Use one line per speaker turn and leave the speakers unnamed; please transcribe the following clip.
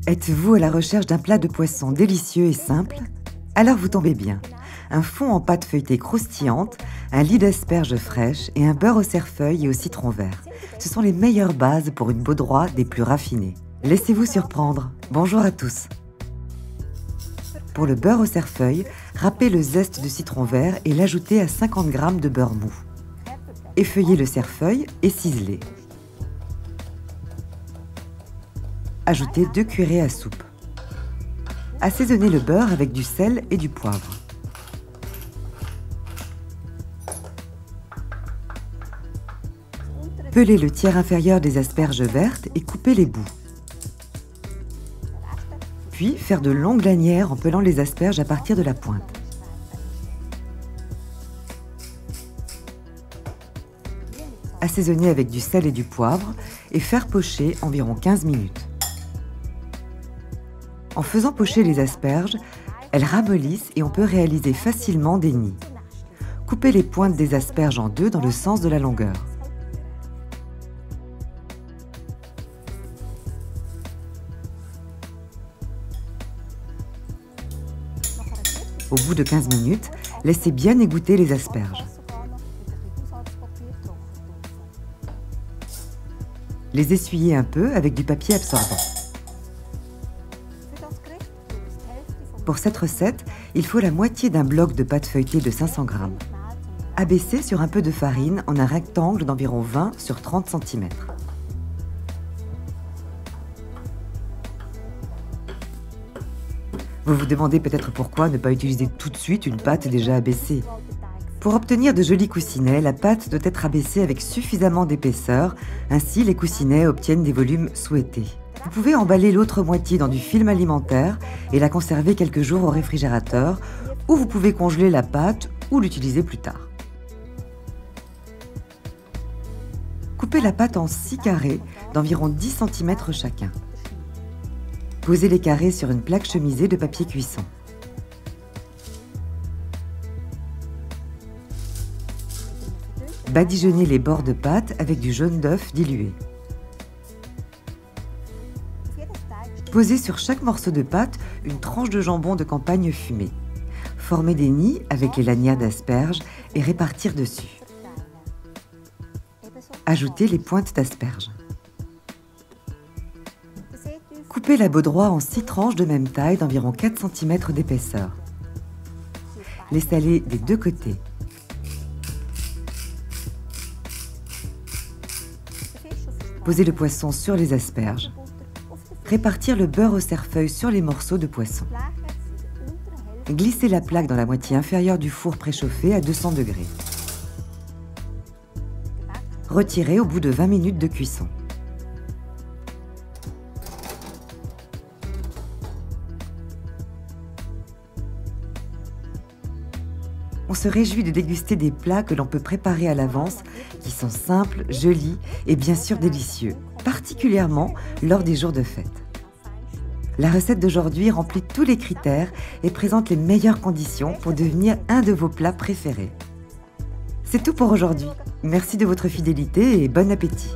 Êtes-vous à la recherche d'un plat de poisson délicieux et simple? Alors vous tombez bien. Un fond en pâte feuilletée croustillante, un lit d'asperges fraîches et un beurre au cerfeuil et au citron vert. Ce sont les meilleures bases pour une baudroie des plus raffinées. Laissez-vous surprendre. Bonjour à tous. Pour le beurre au cerfeuil, râpez le zeste de citron vert et l'ajoutez à 50 g de beurre mou. Effeuillez le cerfeuil et ciselez. Ajoutez 2 cuillerées à soupe. Assaisonnez le beurre avec du sel et du poivre. Pelez le tiers inférieur des asperges vertes et coupez les bouts. Puis, faire de longues lanières en pelant les asperges à partir de la pointe. Assaisonner avec du sel et du poivre et faire pocher environ 15 minutes. En faisant pocher les asperges, elles ramollissent et on peut réaliser facilement des nids. Coupez les pointes des asperges en deux dans le sens de la longueur. Au bout de 15 minutes, laissez bien égoutter les asperges. Les essuyez un peu avec du papier absorbant. Pour cette recette, il faut la moitié d'un bloc de pâte feuilletée de 500 g. Abaissez sur un peu de farine en un rectangle d'environ 20 sur 30 cm. Vous vous demandez peut-être pourquoi ne pas utiliser tout de suite une pâte déjà abaissée. Pour obtenir de jolis coussinets, la pâte doit être abaissée avec suffisamment d'épaisseur, ainsi les coussinets obtiennent des volumes souhaités. Vous pouvez emballer l'autre moitié dans du film alimentaire et la conserver quelques jours au réfrigérateur, ou vous pouvez congeler la pâte ou l'utiliser plus tard. Coupez la pâte en 6 carrés d'environ 10 cm chacun. Posez les carrés sur une plaque chemisée de papier cuisson. Badigeonnez les bords de pâte avec du jaune d'œuf dilué. Posez sur chaque morceau de pâte une tranche de jambon de campagne fumé. Formez des nids avec les lanières d'asperges et répartir dessus. Ajoutez les pointes d'asperges. Coupez la baudroie en 6 tranches de même taille d'environ 4 cm d'épaisseur. Les saler des deux côtés. Posez le poisson sur les asperges. Répartir le beurre au cerfeuil sur les morceaux de poisson. Glissez la plaque dans la moitié inférieure du four préchauffé à 200 degrés. Retirez au bout de 20 minutes de cuisson. On se réjouit de déguster des plats que l'on peut préparer à l'avance, qui sont simples, jolis et bien sûr délicieux, particulièrement lors des jours de fête. La recette d'aujourd'hui remplit tous les critères et présente les meilleures conditions pour devenir un de vos plats préférés. C'est tout pour aujourd'hui. Merci de votre fidélité et bon appétit.